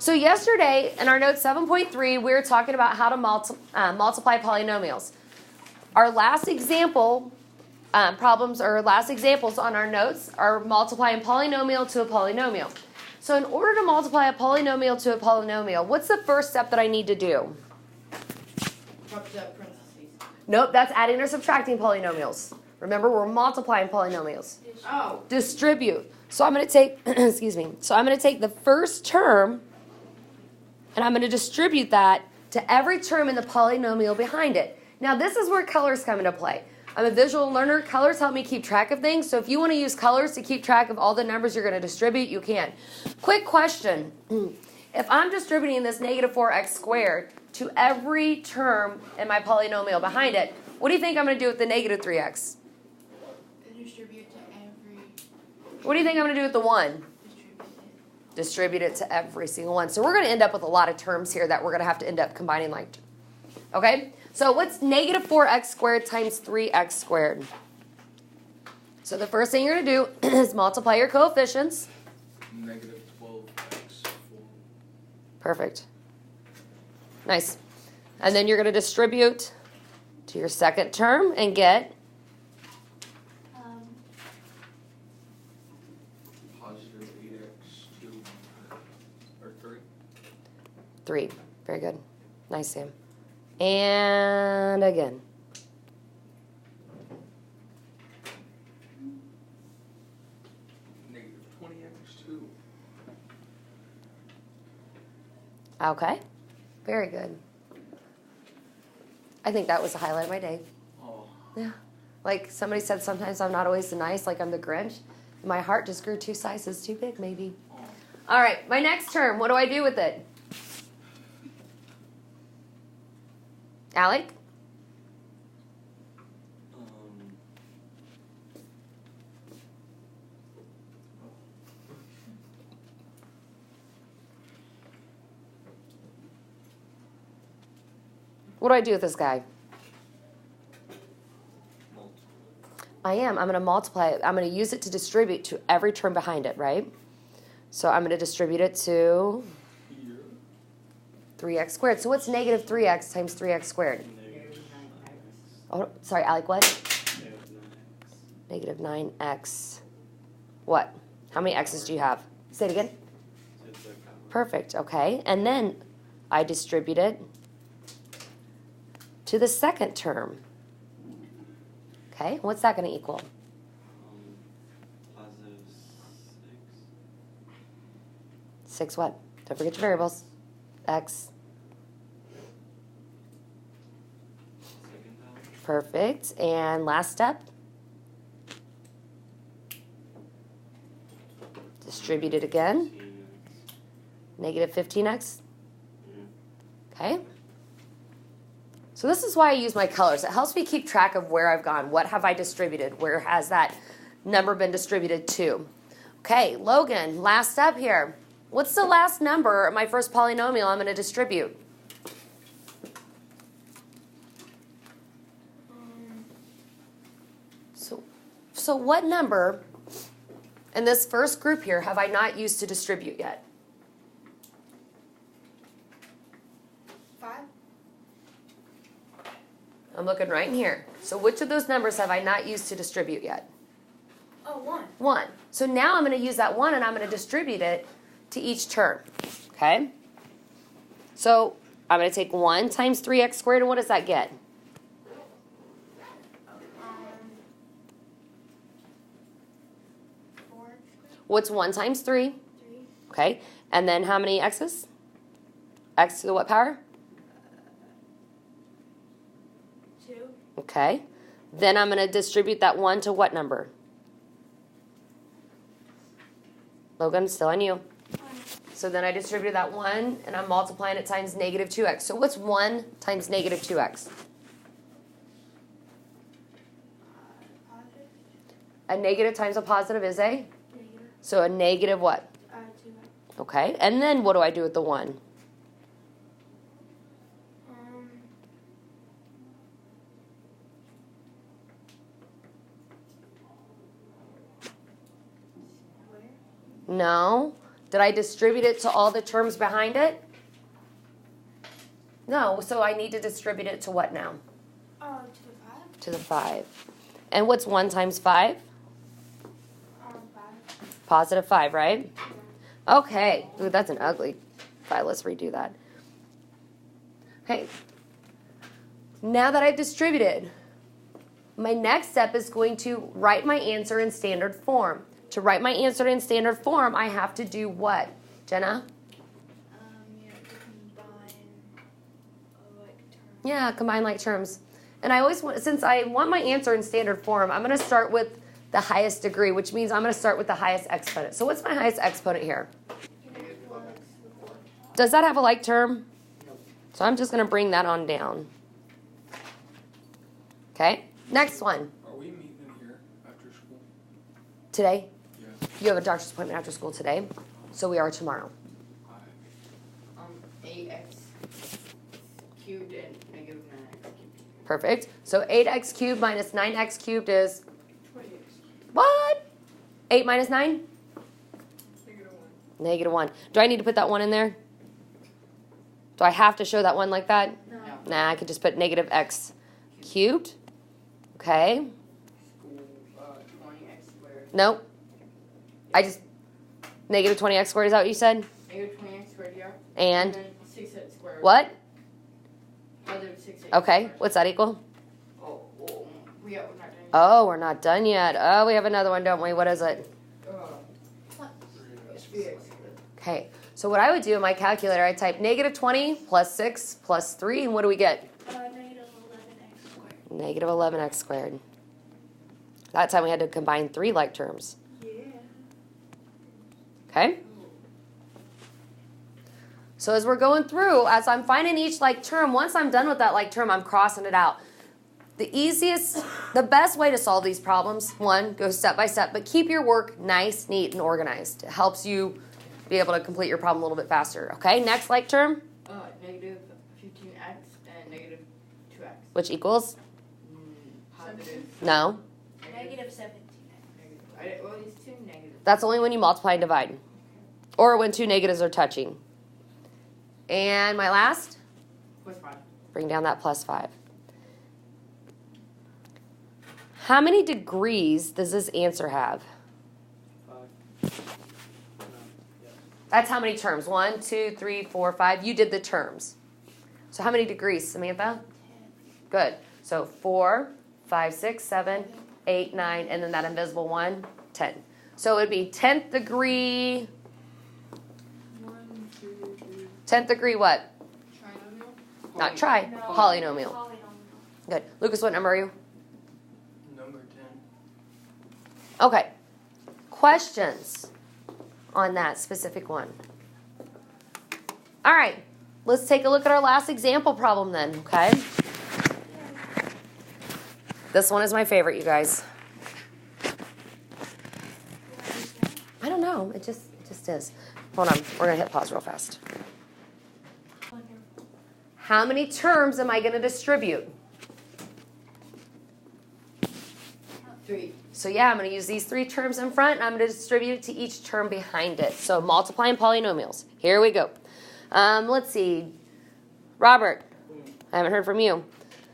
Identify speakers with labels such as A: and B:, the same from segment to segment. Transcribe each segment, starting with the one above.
A: So yesterday, in our note 7.3, we were talking about how to multiply polynomials. Our last example problems, or last examples on our notes, are multiplying polynomial to a polynomial. So in order to multiply a polynomial to a polynomial, what's the first step that I need to do? Nope, that's adding or subtracting polynomials. Remember, we're multiplying polynomials.
B: Oh.
A: Distribute. So I'm going to take, excuse me. So I'm going to take the first term, and I'm going to distribute that to every term in the polynomial behind it. Now, this is where colors come into play. I'm a visual learner. Colors help me keep track of things. So if you want to use colors to keep track of all the numbers you're going to distribute, you can. Quick question. If I'm distributing this negative 4x squared to every term in my polynomial behind it, what do you think I'm going to do with the negative 3x?
B: Distribute to every.
A: What do you think I'm going to do with the 1? Distribute it to every single one. So we're going to end up with a lot of terms here that we're going to have to end up combining like. Okay? So what's negative 4x squared times 3x squared? So the first thing you're going to do is multiply your coefficients.
C: Negative 12x.
A: Perfect. Nice. And then you're going to distribute to your second term and get
C: Positive 8x2 or 3.
A: 3. Very good. Nice, Sam. And again.
C: Negative 20x2.
A: Okay. Very good. I think that was the highlight of my day.
C: Oh.
A: Yeah. Like somebody said, sometimes I'm not always nice, like I'm the Grinch. My heart just grew 2 sizes too big, maybe.
C: Oh.
A: All right, my next term, what do I do with it? Alec? What do I do with this guy? I am. I'm going to multiply it. I'm going to use it to distribute to every term behind it, right? So I'm going to distribute it to 3x squared. So what's negative 3x times 3x squared? Oh, sorry, Alec, what? Negative 9x. What? How many x's do you have? Say it again. Perfect, okay. And then I distribute it to the second term. Okay, what's that going to equal?
D: Positive 6.
A: 6 what? Don't forget your variables. X.
D: Second value.
A: Perfect. And last step. Distribute it again.
D: 15x.
A: Negative 15x.
D: Yeah.
A: Okay. So this is why I use my colors. It helps me keep track of where I've gone. What have I distributed? Where has that number been distributed to? Okay, Logan, last step here. What's the last number of my first polynomial I'm going to distribute? So what number in this first group here have I not used to distribute yet?
B: 5.
A: I'm looking right in here. So which of those numbers have I not used to distribute yet?
B: Oh, 1.
A: 1. So now I'm going to use that 1 and I'm going to distribute it to each term. Okay? So I'm going to take 1 times 3x squared, and what does that get?
B: 4.
A: What's 1 times 3?
B: 3.
A: Okay. And then how many x's? X to the what power?
B: 2.
A: Okay. Then I'm going to distribute that 1 to what number? Logan, still on you. So then I distributed that 1, and I'm multiplying it times negative 2x. So what's 1 times negative 2x?
B: Positive.
A: A negative times a positive is a?
B: Negative.
A: So a negative what?
B: 2x.
A: Okay. And then what do I do with the 1? No. Did I distribute it to all the terms behind it? No, so I need to distribute it to what now?
B: To the 5.
A: To the 5. And what's 1 times 5?
B: 5.
A: Positive 5, right? Okay. Ooh, that's an ugly 5. Let's redo that. Okay. Now that I've distributed, my next step is going to write my answer in standard form. To write my answer in standard form, I have to do what? Jenna?
B: You have to combine like terms.
A: Yeah, combine like terms. And I always want, since I want my answer in standard form, I'm going to start with the highest degree, which means I'm going to start with the highest exponent. So what's my highest exponent here? Does that have a like term? So I'm just going to bring that on down. Okay, next one.
C: Are we meeting in here after school?
A: Today,
C: Yeah.
A: you have a doctor's appointment after school today, so we are tomorrow.
E: 8x cubed and negative 9x cubed.
A: Perfect. So 8x cubed minus 9x cubed is
E: 20x.
A: what? 8 minus 9?
E: Negative 1.
A: Negative 1. Do I need to put that 1 in there? Do I have to show that 1 like that?
B: No.
A: Nah, I could just put negative x cubed. Okay.
E: School 20x squared.
A: Nope. I just, negative 20x squared, is that what you said?
E: Negative 20x squared, yeah.
A: And
E: then 6x squared.
A: what?
E: Positive 6x
A: Okay,
E: squared.
A: what's that equal?
E: Oh, we're not done yet.
A: Oh, we're not done yet. Oh, we have another one, don't we? What is it?
E: It's 3x squared.
A: Okay, so what I would do in my calculator, I type negative 20 plus 6 plus 3, and what do we get?
B: Negative 11x squared.
A: Negative 11x squared. That time we had to combine 3 like terms.
B: Yeah.
A: Okay? So as we're going through, as I'm finding each like term, once I'm done with that like term, I'm crossing it out. The best way to solve these problems, one, go step by step, but keep your work nice, neat, and organized. It helps you be able to complete your problem a little bit faster. Okay, next like term,
E: Negative 15x and negative 2x.
A: which equals?
E: Positive.
A: No.
B: Negative 17x.
E: Negative. Well, these two negatives.
A: That's only when you multiply and divide. Or when 2 negatives are touching. And my last,
E: Plus 5.
A: bring down that plus 5. How many degrees does this answer have?
C: 5.
A: That's how many terms? 1, 2, 3, 4, 5. You did the terms. So how many degrees, Samantha?
B: 10.
A: Good. So 4, 5, 6, 7, 8, 9, and then that invisible 1, 10. So it would be 10th degree.
E: 1, 2, 3.
A: 10th degree what?
E: Trinomial?
A: Not try.
B: No.
A: Polynomial.
B: Polynomial.
A: Good. Lucas, what number are you?
C: Number 10.
A: Okay. Questions on that specific one? All right. Let's take a look at our last example problem then, okay? This one is my favorite, you guys. I don't know. It just is. Hold on. We're going to hit pause real fast.
B: Wonderful.
A: How many terms am I going to distribute?
E: 3.
A: So yeah, I'm going to use these 3 terms in front, and I'm going to distribute it to each term behind it. So multiplying polynomials. Here we go. Let's see. Robert, I haven't heard from you.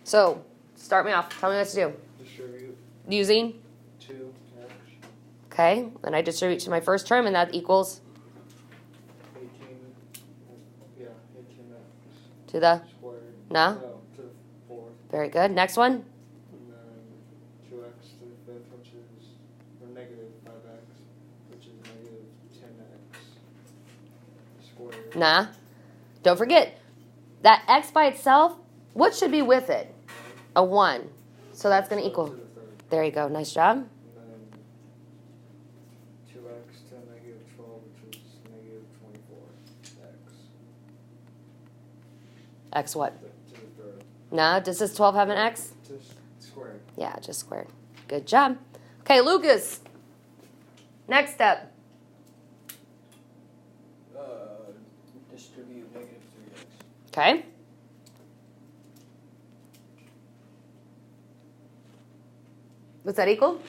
A: So start me off. Tell me what to do.
C: Distribute
A: Using,
C: 2x.
A: okay, and I distribute to my first term, and that equals
C: 18. Yeah, 18x.
A: to the,
C: Squared.
A: no?
C: To the 4th.
A: Very good. Next one.
C: And then 2x to the 5th, which is or negative 5x, which is negative 10x squared.
A: Nah. Don't forget, that x by itself, what should be with it? A 1. So that's going to equal.
C: To the 3rd.
A: There you go. Nice job.
C: And then 2x to negative 12, which is negative 24x.
A: X what?
C: To the 3rd.
A: Nah. Does this 12 have an x?
C: To squared.
A: Yeah, just squared. Good job. Okay, Lucas. Next step.
C: Distribute negative 3x.
A: Okay. What's that equal?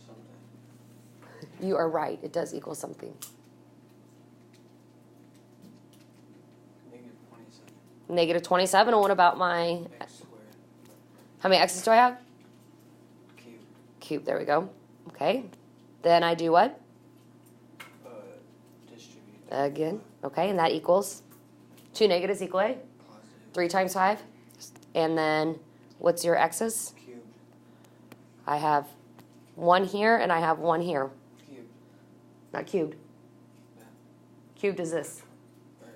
C: Something.
A: You are right. It does equal something.
D: Negative 27.
A: -27. And what about my,
D: X squared.
A: how many x's do I have?
D: Cube.
A: Cube. There we go. Okay. Then I do what?
D: Distribute.
A: Again. Okay. And that equals 2 negatives equal a.
D: Positive.
A: 3 times 5. And then what's your x's?
D: Cube.
A: I have 1 here and I have 1 here.
D: Cube.
A: Not cubed.
D: Yeah.
A: Cubed is this.
D: Or,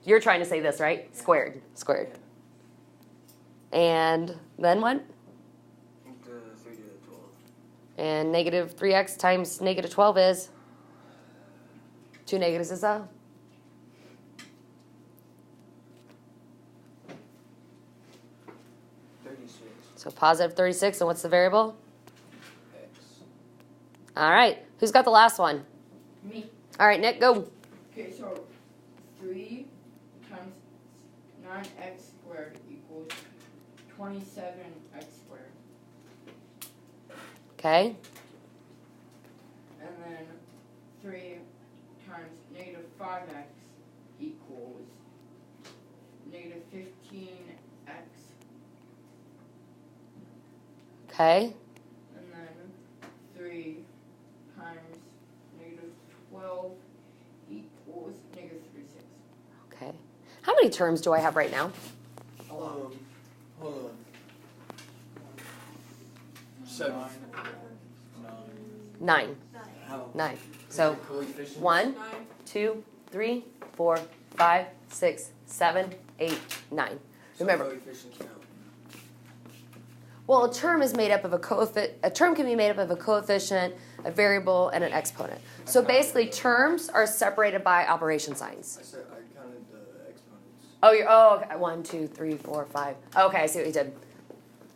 A: You're trying to say this, right?
D: Yeah.
A: Squared. Squared.
D: yeah.
A: And then what?
D: The 3 to the 12.
A: And negative 3x times negative 12 is? 2 negatives is a?
D: 36.
A: So positive 36. And what's the variable?
D: X.
A: All right. Who's got the last one?
E: Me.
A: All right, Nick, go.
E: Okay, so 3 times 9x squared equals 27x squared.
A: Okay.
E: And then 3 times negative 5x equals negative 15x.
A: Okay.
E: And then 3 times negative 12 equals negative 36.
A: Okay. How many terms do I have right now?
D: Hold on. 7.
A: 9.
B: 9.
D: How?
A: 9. So
D: Coefficients?
A: 1, 2, 3, 4, 5, 6, 7, 8, 9. Remember,
D: Coefficients count.
A: well, a term is made up of a term can be made up of a coefficient, a variable, and an exponent. So basically, terms are separated by operation signs.
D: I said I counted the exponents.
A: Oh, okay. 1, 2, 3, 4, 5. Okay, I see what you did.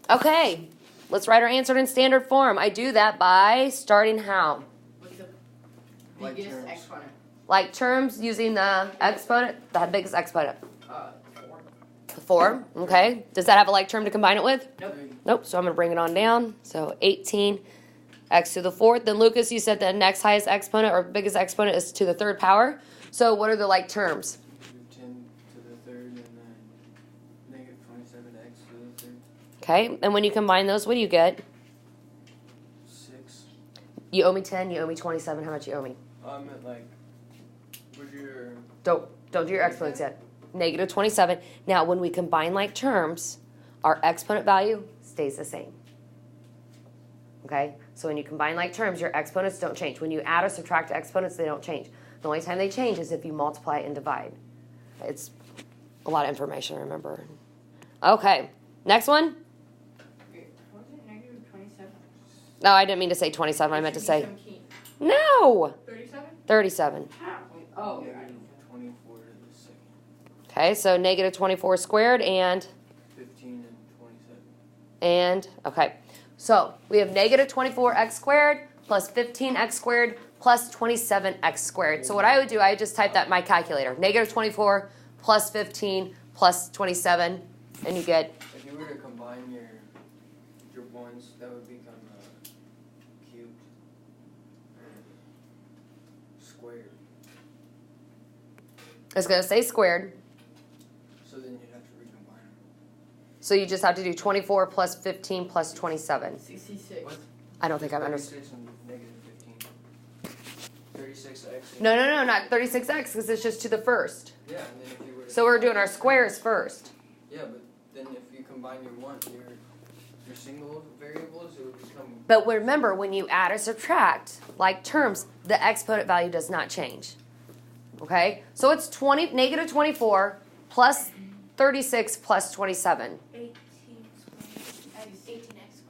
A: Okay, let's write our answer in standard form. I do that by starting how?
E: What's the
D: Like
E: biggest
D: terms.
E: exponent?
A: Like terms using the exponent, the biggest exponent.
E: 4.
A: 4, okay. Does that have a like term to combine it with?
E: Nope.
D: 3.
A: Nope, so I'm going to bring it on down. So 18 x to the 4th. Then Lucas, you said the next highest exponent or biggest exponent is to the 3rd power. So what are the like terms?
D: 10 to the 3rd and then negative 27x to the 3rd.
A: Okay, and when you combine those, what do you get?
D: 6.
A: You owe me 10, you owe me 27. How much you owe me?
D: I meant like, where's your...
A: Don't do your exponents yet. Negative 27. Now, when we combine like terms, our exponent value stays the same. Okay? So when you combine like terms, your exponents don't change. When you add or subtract exponents, they don't change. The only time they change is if you multiply and divide. It's a lot of information, remember. Okay. Next one.
E: Wait, what was it? Negative 27?
A: No, I didn't mean to say 27. I meant to say
E: 17.
A: no.
E: 37?
A: 37.
E: How? Wait, oh, yeah.
D: Negative 24 to the 2nd.
A: Okay, so negative 24 squared and
D: 15 and 27.
A: And, okay. So we have negative 24x squared plus 15x squared plus 27x squared. So what I would do, I would just type that in my calculator. Negative 24 plus 15 plus 27, and you get,
D: If you were to combine your ones, that would become cubed squared.
A: it's going to say squared.
D: So then you'd have to recombine them.
A: So you just have to do 24 plus 15 plus 27.
E: 66.
D: What?
A: I don't think I've understood.
D: 36 and negative 15. 36x.
A: No, not 36x because it's just to the first.
D: Yeah, and then if you were to
A: So we're doing our squares first.
D: Yeah, but then if you combine your single variables, it would become...
A: But remember, when you add or subtract, like terms, the exponent value does not change. Okay? So it's negative 24 plus 36 plus 27.
B: 18 squared.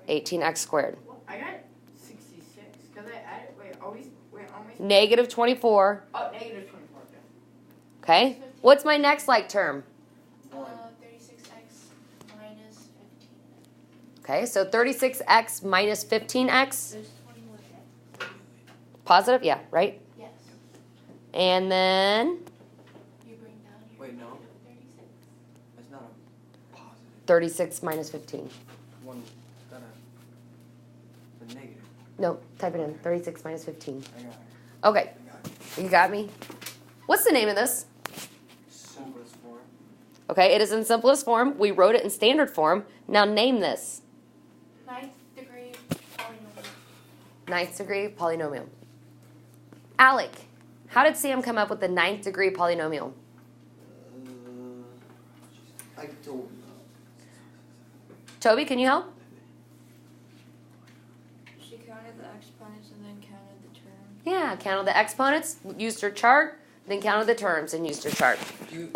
B: 18x squared.
A: 18x squared.
E: I got 66. Because I added, always.
A: Negative 24.
E: Oh, negative 24.
A: Okay? What's my next like term?
B: 36x minus 15.
A: Okay, so 36x minus 15x.
B: There's 21x.
A: Positive? Yeah, right?
B: Yes.
A: And then
B: You bring down your
D: Wait, no.
B: 36.
D: It's not a positive.
A: 36 minus 15.
D: One got a negative.
A: No, type it in. 36 minus 15.
D: I got it.
A: Okay,
D: I got it.
A: you got me. What's the name of this?
D: Simplest form.
A: Okay, it is in simplest form. We wrote it in standard form. Now name this.
B: Ninth degree polynomial.
A: Ninth degree polynomial. Alec, how did Sam come up with the ninth degree polynomial?
C: I don't know.
A: Toby, can you help?
B: She counted the exponents and then counted the terms.
A: Yeah, counted the exponents, used her chart, then counted the terms and used her chart.
D: Did you